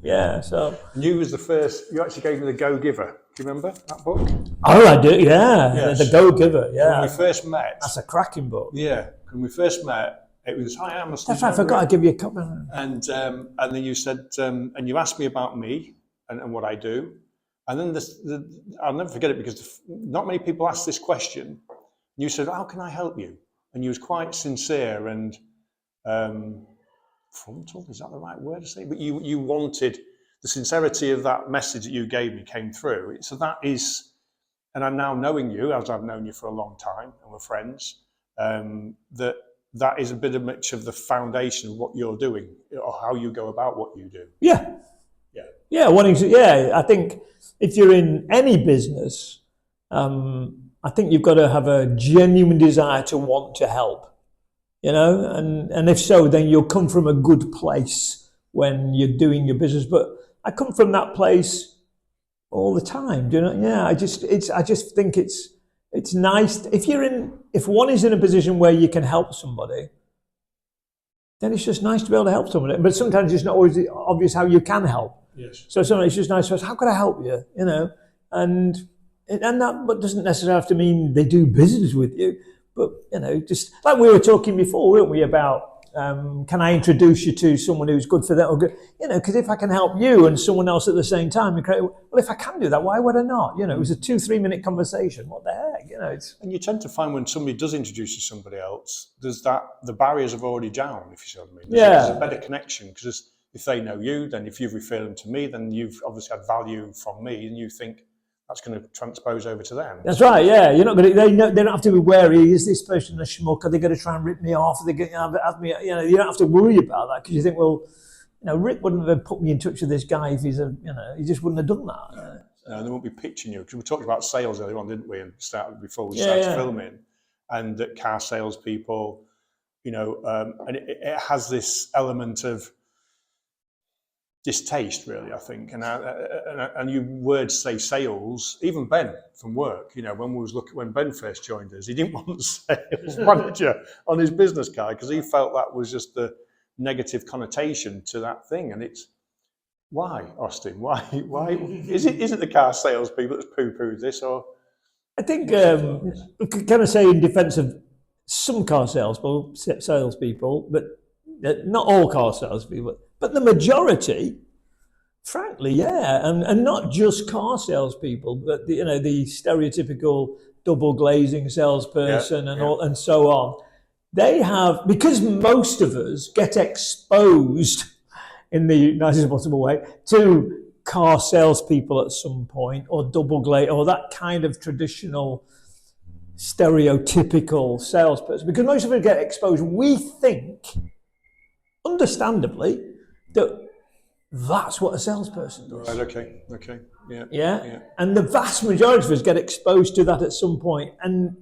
Yeah, so. And you was the first, you actually gave me the Go Giver. Do you remember that book? Oh, I do, yeah. Yes. The Go Giver, yeah. When we first met. That's a cracking book. Yeah. When we first met, it was, hi, I'm Austen. That's right, I forgot to give you a copy. And then you said, and you asked me about me and what I do. And then I'll never forget it because not many people ask this question. You said, how can I help you? And you was quite sincere and frontal, is that the right word to say? But you wanted, the sincerity of that message that you gave me came through. So that is, and I'm now knowing you, as I've known you for a long time, and we're friends, that is a bit of much of the foundation of what you're doing, or how you go about what you do. Yeah. I think if you're in any business, I think you've got to have a genuine desire to want to help, and if so, then you'll come from a good place when you're doing your business. But I come from that place all the time, Yeah, I just think it's nice if one is in a position where you can help somebody, then it's just nice to be able to help somebody. But sometimes it's not always obvious how you can help. Yes. So sometimes it's just nice to ask, how can I help you? And that doesn't necessarily have to mean they do business with you, but just like we were talking before, weren't we, about can I introduce you to someone who's good for that or good? Because if I can help you and someone else at the same time, well, if I can do that, why would I not? It was a 2-3 minute conversation. What the heck? And you tend to find when somebody does introduce you to somebody else, the barriers have already down, if you see what I mean. There's a better connection, because if they know you, then if you've referred them to me, then you've obviously had value from me, and you think that's going to transpose over to them. That's right. Yeah, you're not going to. They don't have to be wary. Is this person a schmuck? Are they going to try and rip me off? Are they going to have me? You don't have to worry about that, because you think, well, Rick wouldn't have put me in touch with this guy if he's he just wouldn't have done that. They won't be pitching you, because we talked about sales earlier on, didn't we? And before we started filming, and that car salespeople, and it has this element of distaste, really, I think, and you words say sales. Even Ben from work, when Ben first joined us, he didn't want the sales manager on his business card, because he felt that was just the negative connotation to that thing. And it's why, Austen? Why is it the car salespeople that's poo-pooed this? Or I think can I say, in defence of some car salespeople, but not all car salespeople. But the majority, frankly, and not just car salespeople, but the stereotypical double glazing salesperson and so on. They have, because most of us get exposed in the nicest possible way to car salespeople at some point, or double glaze, or that kind of traditional stereotypical salesperson. Because most of us get exposed, we think, understandably, that's what a salesperson does. Right, okay, yeah. And the vast majority of us get exposed to that at some point, and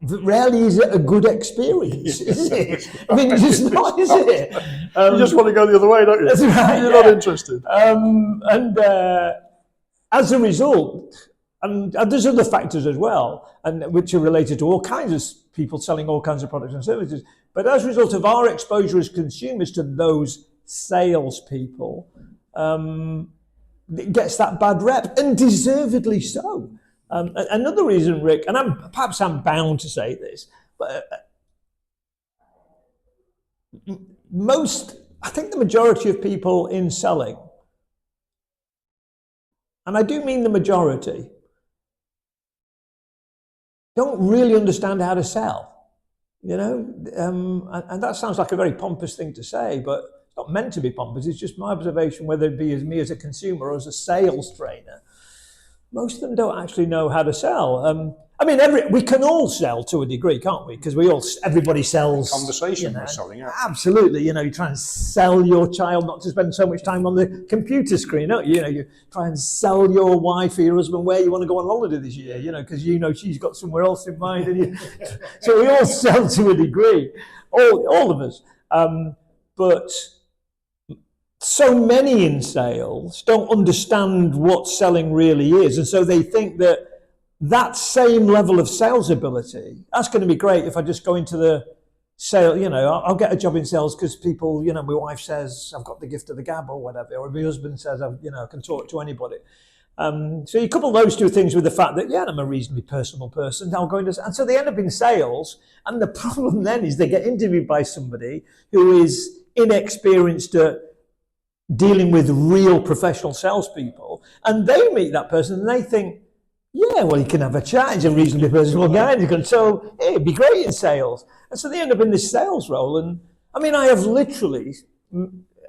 rarely is it a good experience, is it? I mean, it's just not, is it? You just want to go the other way, don't you? That's right. You're not interested. And as a result, and there's other factors as well, and which are related to all kinds of people selling all kinds of products and services. But as a result of our exposure as consumers to those salespeople, it gets that bad rep, and deservedly so. Another reason, Rick, and perhaps I'm bound to say this, but I think the majority of people in selling, and I do mean the majority, don't really understand how to sell. And that sounds like a very pompous thing to say, but it's not meant to be pompous. It's just my observation, whether it be as me as a consumer or as a sales trainer. Most of them don't actually know how to sell. I mean, we can all sell to a degree, can't we? Because everybody sells. Conversation we're selling, yeah. Absolutely. You try and sell your child not to spend so much time on the computer screen, don't you? You try and sell your wife or your husband where you want to go on holiday this year, because she's got somewhere else in mind. So we all sell to a degree, all of us. But so many in sales don't understand what selling really is. And so they think that same level of sales ability, that's going to be great if I just go into the sale, I'll get a job in sales because people, my wife says I've got the gift of the gab or whatever, or my husband says I can talk to anybody. So you couple those two things with the fact that, I'm a reasonably personable person. Now and so they end up in sales. And the problem then is they get interviewed by somebody who is inexperienced at dealing with real professional salespeople. And they meet that person and they think, yeah, well, he can have a chat. He's a reasonably personable guy. So it'd be great in sales. And so they end up in this sales role. And I mean, I have literally,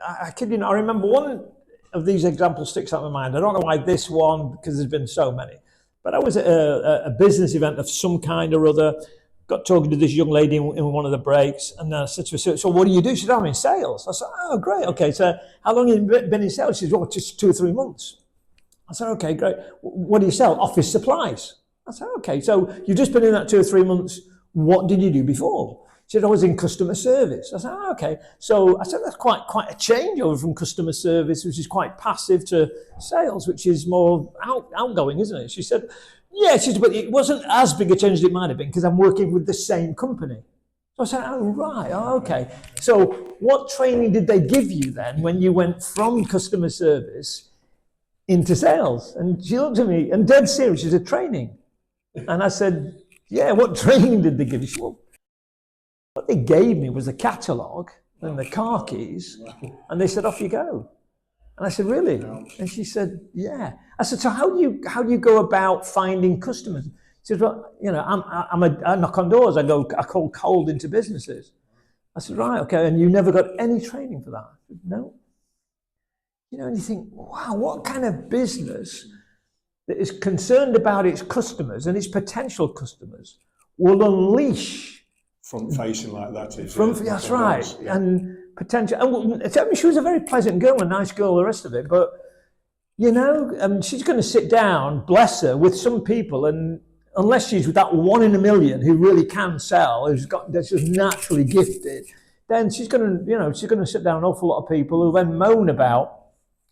I kid you not, I remember one of these examples sticks out in my mind. I don't know why this one, because there's been so many. But I was at a business event of some kind or other, got talking to this young lady in one of the breaks, and I said to her, so what do you do? She said, I'm in sales. I said, oh, great. Okay, so how long have you been in sales? She said, well, just 2 or 3 months. I said, okay, great. What do you sell? Office supplies. I said, okay, so you've just been in that 2 or 3 months. What did you do before? She said, I was in customer service. I said, oh, okay. So I said, that's quite a changeover from customer service, which is quite passive, to sales, which is more outgoing, isn't it? She said, yeah, but it wasn't as big a change as it might have been because I'm working with the same company. So I said, oh, right, okay. So what training did they give you then when you went from customer service into sales? And she looked at me and dead serious, she said, training. And I said, yeah, what training did they give you? She said, well, what they gave me was a catalogue and the car keys, and they said, off you go. And I said, really? And she said, yeah. I said, so how do you go about finding customers? She said, well, I knock on doors. I call cold into businesses. I said, right, okay. And you never got any training for that? I said, no. And you think, wow, what kind of business that is concerned about its customers and its potential customers will unleash front-facing like that? That's right. Yeah. And potential. And she was a very pleasant girl, a nice girl, the rest of it. But, she's going to sit down, bless her, with some people, and unless she's with that 1 in a million who really can sell, that's just naturally gifted, then she's going to sit down an awful lot of people who then moan about,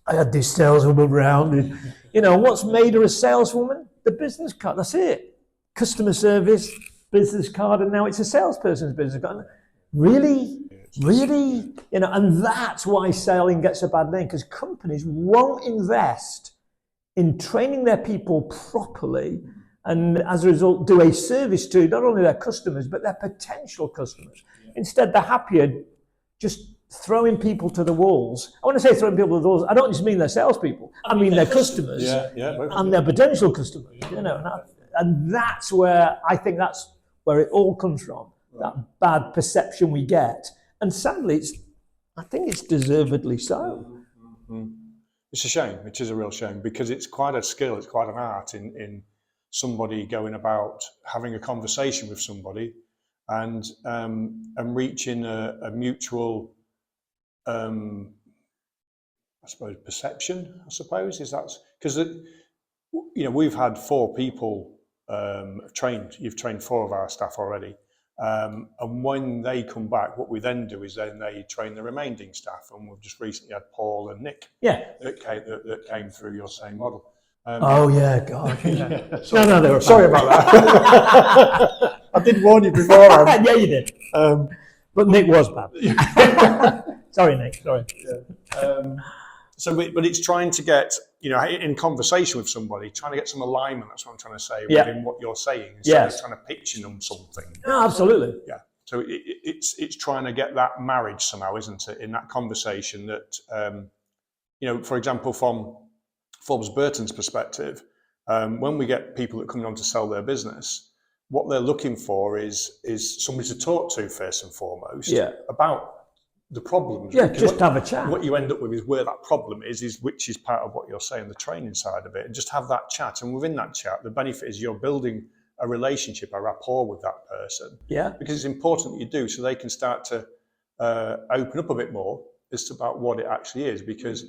I had this saleswoman around, and, what's made her a saleswoman? The business card. That's it. Customer service, business card, and now it's a salesperson's business card. Really? And that's why selling gets a bad name, because companies won't invest in training their people properly, and as a result do a service to not only their customers but their potential customers. Instead, they're happier just throwing people to the walls. I want to say throwing people to the walls, I don't just mean their salespeople, I mean their customers and their potential customers. And that's where I think that's where it all comes from, that bad perception we get. And sadly, I think it's deservedly so. Mm-hmm. It's a shame. It is a real shame, because it's quite a skill, it's quite an art in somebody going about having a conversation with somebody and reaching a mutual, I suppose, perception. I suppose is that because we've had 4 people trained. You've trained 4 of our staff already. And when they come back, what we then do is then they train the remaining staff, and we've just recently had Paul and Nick that came through your same model. Oh yeah, God. Yeah. No, they were sorry about that. I did warn you before. Yeah, you did. But Nick was bad. Sorry, Nick. Sorry. Yeah. But it's trying to get, in conversation with somebody, trying to get some alignment. That's what I'm trying to say within what you're saying, instead of trying to pitch them something. No, absolutely. Yeah. So it's trying to get that marriage somehow, isn't it? In that conversation that, for example, from Forbes Burton's perspective, when we get people that come on to sell their business, what they're looking for is somebody to talk to first and foremost about the problems. Yeah, just have a chat. What you end up with is where that problem is which is part of what you're saying, the training side of it, and just have that chat. And within that chat, the benefit is you're building a relationship, a rapport with that person. Yeah. Because it's important that you do, so they can start to open up a bit more as to about what it actually is. Because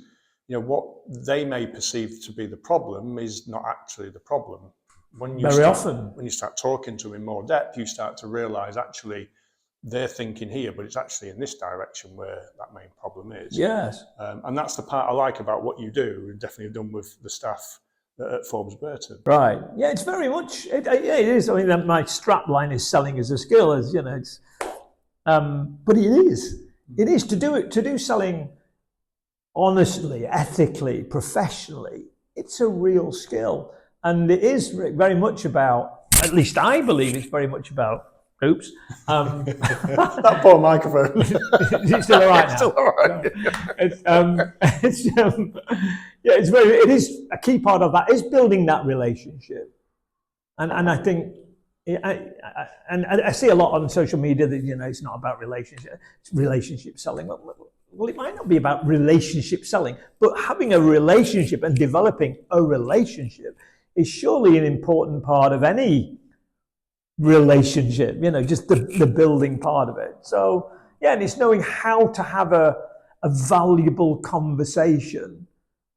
what they may perceive to be the problem is not actually the problem. When you start talking to them in more depth, you start to realise actually they're thinking here, but it's actually in this direction where that main problem is. Yes. And that's the part I like about what you do, and definitely done with the staff at Forbes Burton. Right. Yeah, it's very much, it is. I mean, my strap line is selling as a skill, it's But it is to do selling honestly, ethically, professionally. It's a real skill, and it is very much about, at least I believe it's very much about, oops. That poor microphone. Is it still all right now? Still all right. It is a key part of that is building that relationship. And I think, I see a lot on social media that, it's not about relationship selling. Well, it might not be about relationship selling, but having a relationship and developing a relationship is surely an important part of any relationship, just the building part of it. So, and it's knowing how to have a valuable conversation,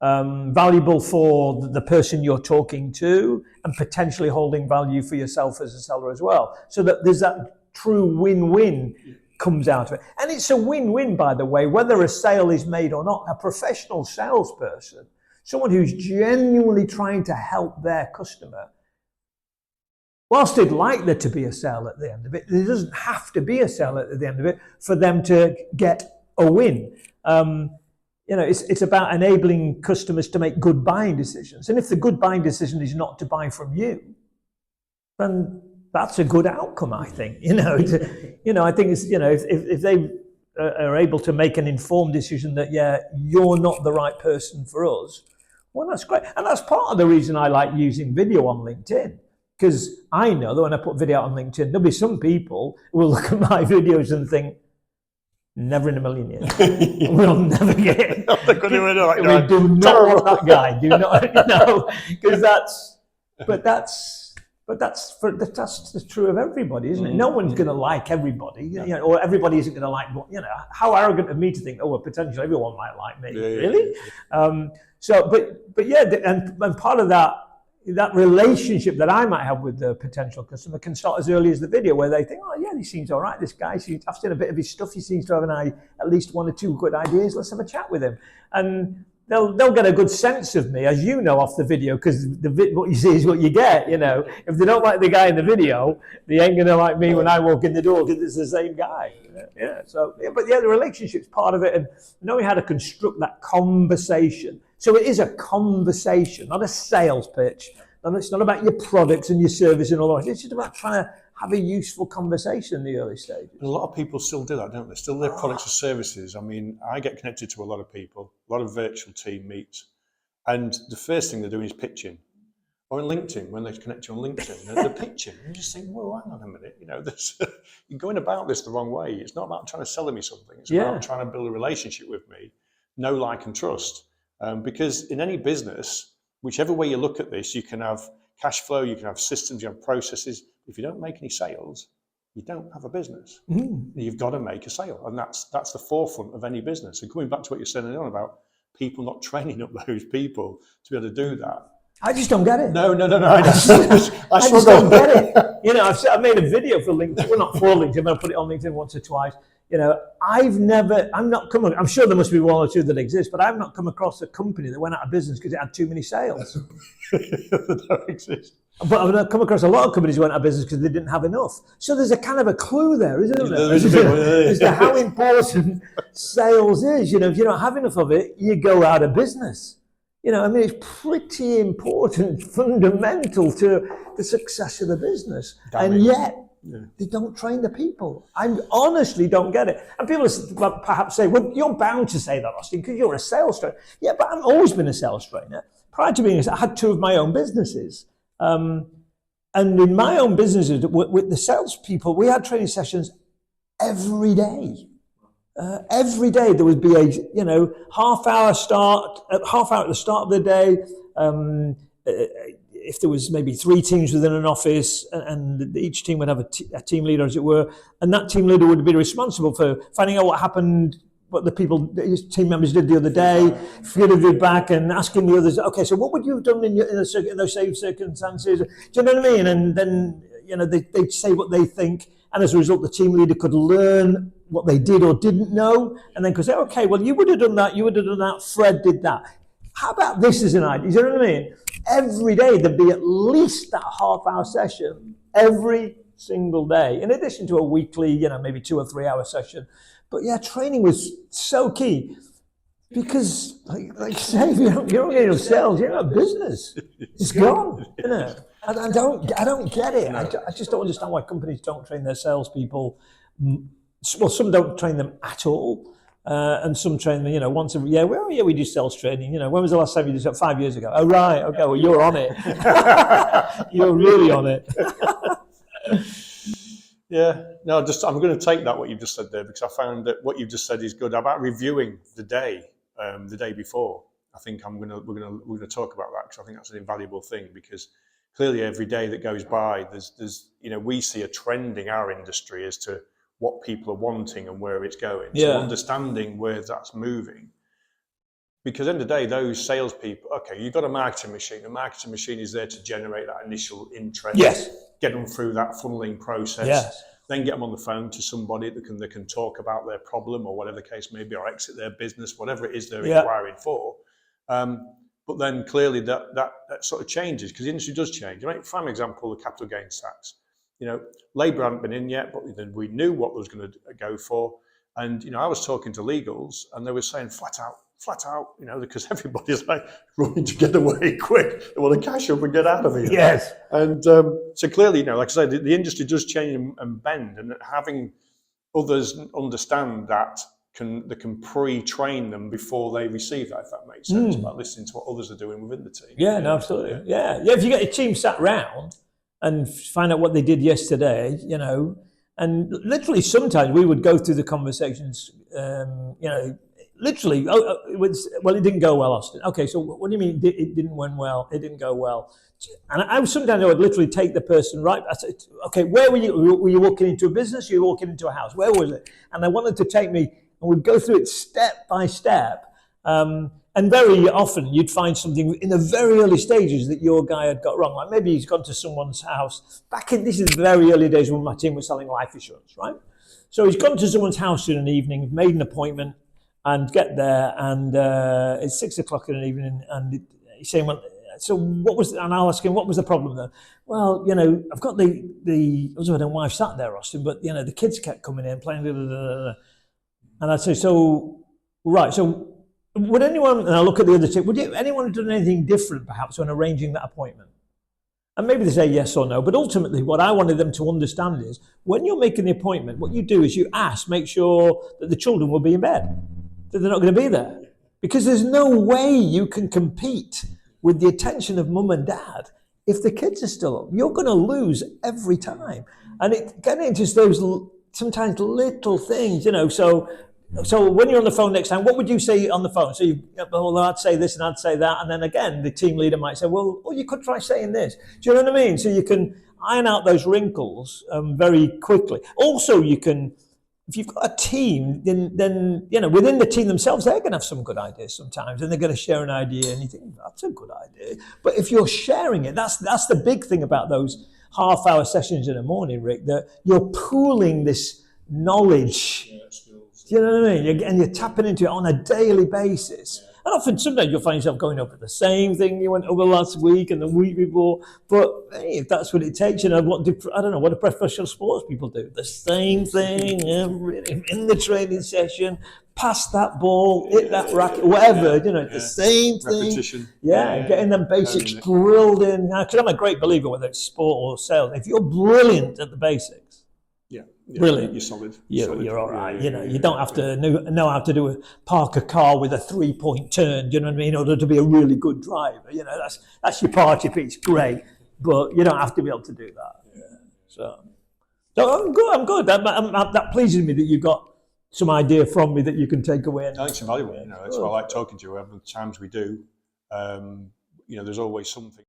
valuable for the person you're talking to, and potentially holding value for yourself as a seller as well. So that there's that true win-win comes out of it. And it's a win-win, by the way, whether a sale is made or not. A professional salesperson, someone who's genuinely trying to help their customer, whilst they'd like there to be a sale at the end of it, there doesn't have to be a sale at the end of it for them to get a win. It's about enabling customers to make good buying decisions. And if the good buying decision is not to buy from you, then that's a good outcome, I think. I think it's, if they are able to make an informed decision that, you're not the right person for us, well, that's great. And that's part of the reason I like using video on LinkedIn. Because I know that when I put video out on LinkedIn, there'll be some people who will look at my videos and think, never in a million years. We'll never get it. They're going to that We guy. do not want that guy. Do not, because that's true of everybody, isn't it? No one's going to like everybody, or everybody isn't going to like, how arrogant of me to think, well, potentially everyone might like me. Really? And part of that relationship that I might have with the potential customer can start as early as the video, where they think, oh yeah, he seems all right. This guy, I've seen a bit of his stuff. He seems to have at least one or two good ideas. Let's have a chat with him. And they'll get a good sense of me, as you know, off the video, because what you see is what you get. If they don't like the guy in the video, they ain't gonna like me when I walk in the door, because it's the same guy. The relationship's part of it, and knowing how to construct that conversation. So it is a conversation, not a sales pitch. And it's not about your products and your service and all that. It's just about trying to have a useful conversation in the early stages. A lot of people still do that, don't they? Still their products or services. I mean, I get connected to a lot of people, a lot of virtual team meets, and the first thing they're doing is pitching. Or on LinkedIn, when they connect you on LinkedIn, they're pitching. And you just think, well, hang on a minute, you're going about this the wrong way. It's not about trying to sell me something. It's about trying to build a relationship with me, know, like, and trust. Because in any business, whichever way you look at this, you can have cash flow, you can have systems, you have processes. If you don't make any sales, you don't have a business. You've got to make a sale, and that's the forefront of any business. And coming back to what you're saying on about people not training up those people to be able to do that. I just don't get it. No. I just don't get it. I've made a video for LinkedIn. Well, not for LinkedIn, but I put it on LinkedIn once or twice. I'm sure there must be one or two that exist, but I've not come across a company that went out of business because it had too many sales. That don't exist. But I've not come across a lot of companies who went out of business because they didn't have enough. So there's a kind of a clue there, isn't there? As to how important sales is. If you don't have enough of it, you go out of business. It's pretty important, fundamental to the success of the business. And yet, they don't train the people. I honestly don't get it. And people perhaps say, well, you're bound to say that, Austin, because you're a sales trainer. Yeah, but I've always been a sales trainer. Prior to being, I had two of my own businesses. And in my own businesses, with the salespeople, we had training sessions every day. Every day there would be a half hour at the start of the day. If there was maybe 3 teams within an office, and each team would have a team leader, as it were, and that team leader would be responsible for finding out what happened, what his team members did the other day, feeding feedback and asking the others, okay, so what would you have done in those same circumstances? Do you know what I mean? And then they'd say what they think, and as a result, the team leader could learn what they did or didn't know, and then could say, okay, well, you would have done that, Fred did that. How about this as an idea? Do you know what I mean? Every day there'd be at least that half-hour session every single day, in addition to a weekly, maybe 2 or 3 hour session. But yeah, training was so key because, like you say, if you don't get enough sales, you're out of business. It's gone, I don't get it. No. I just don't understand why companies don't train their salespeople. Well, some don't train them at all. And some train them, once a year. Well, yeah, we do sales training. When was the last time you did it? 5 years ago. Oh, right. Okay. Well, you're on it. You're really on it. Yeah. No, I'm going to take that what you've just said there, because I found that what you've just said is good about reviewing the day before. I think we're going to talk about that, because I think that's an invaluable thing, because clearly every day that goes by, there's we see a trend in our industry as to what people are wanting and where it's going. Yeah. So understanding where that's moving. Because at the end of the day, those salespeople, okay, you've got a marketing machine. A marketing machine is there to generate that initial interest. Yes. Get them through that funneling process. Yes. Then get them on the phone to somebody that can talk about their problem or whatever the case may be, or exit their business, whatever it is they're inquiring for. But then clearly that sort of changes, because the industry does change. Prime example, the capital gains tax. Labour hadn't been in yet, but we knew what was going to go for. And, I was talking to legals and they were saying flat out, because everybody's like running to get away quick. They want to cash up and get out of here. Yes. And so clearly, like I said, the industry does change and bend, and having others understand that they can pre-train them before they receive that, if that makes sense, about listening to what others are doing within the team. Yeah, no, absolutely. Yeah. If you get your team sat round and find out what they did yesterday, and literally sometimes we would go through the conversations, literally, it didn't go well, Austen. Okay, so what do you mean it didn't went well? It didn't go well. And sometimes I would literally take the person, right? I said, okay, where were you? Were you walking into a business? Or you were walking into a house? Where was it? And I wanted to take me, and we'd go through it step by step. And very often you'd find something in the very early stages that your guy had got wrong. Like maybe he's gone to someone's house. This is the very early days when my team was selling life insurance, right? So he's gone to someone's house in an evening, made an appointment, and get there, and it's 6 o'clock in an evening, and he's saying, well, so what was, and I'll ask him, what was the problem then? Well, I've got the husband and wife sat there, Austen, but, the kids kept coming in, playing, and I'd say, so, right, so would anyone, and I look at the other team, would anyone have done anything different perhaps when arranging that appointment? And maybe they say yes or no, but ultimately what I wanted them to understand is when you're making the appointment, what you do is you make sure that the children will be in bed, that they're not going to be there. Because there's no way you can compete with the attention of mum and dad if the kids are still up. You're going to lose every time. And getting into those sometimes little things, So when you're on the phone next time, what would you say on the phone? So I'd say this and I'd say that. And then again, the team leader might say, well, you could try saying this. Do you know what I mean? So you can iron out those wrinkles very quickly. Also, you can, if you've got a team, then within the team themselves, they're going to have some good ideas sometimes. And they're going to share an idea and you think, that's a good idea. But if you're sharing it, that's the big thing about those half-hour sessions in the morning, Rick, that you're pooling this knowledge. Do you know what I mean? And you're tapping into it on a daily basis. And often, sometimes you'll find yourself going over the same thing you went over last week and the week before. But hey, if that's what it takes, what do professional sports people do? The same thing in the training session, pass that ball, hit that racket, whatever, the same thing. Repetition. Getting them basics drilled in. Because I'm a great believer, whether it's sport or sales, if you're brilliant at the basics, brilliant. You're solid. You're all right. You don't have to know how to park a car with a 3-point turn. Do you know what I mean? In order to be a really good driver, that's your party piece. Great, but you don't have to be able to do that. So I'm good. That pleases me that you got some idea from me that you can take away. I think it's invaluable. That's why I like talking to you. Every times we do, there's always something.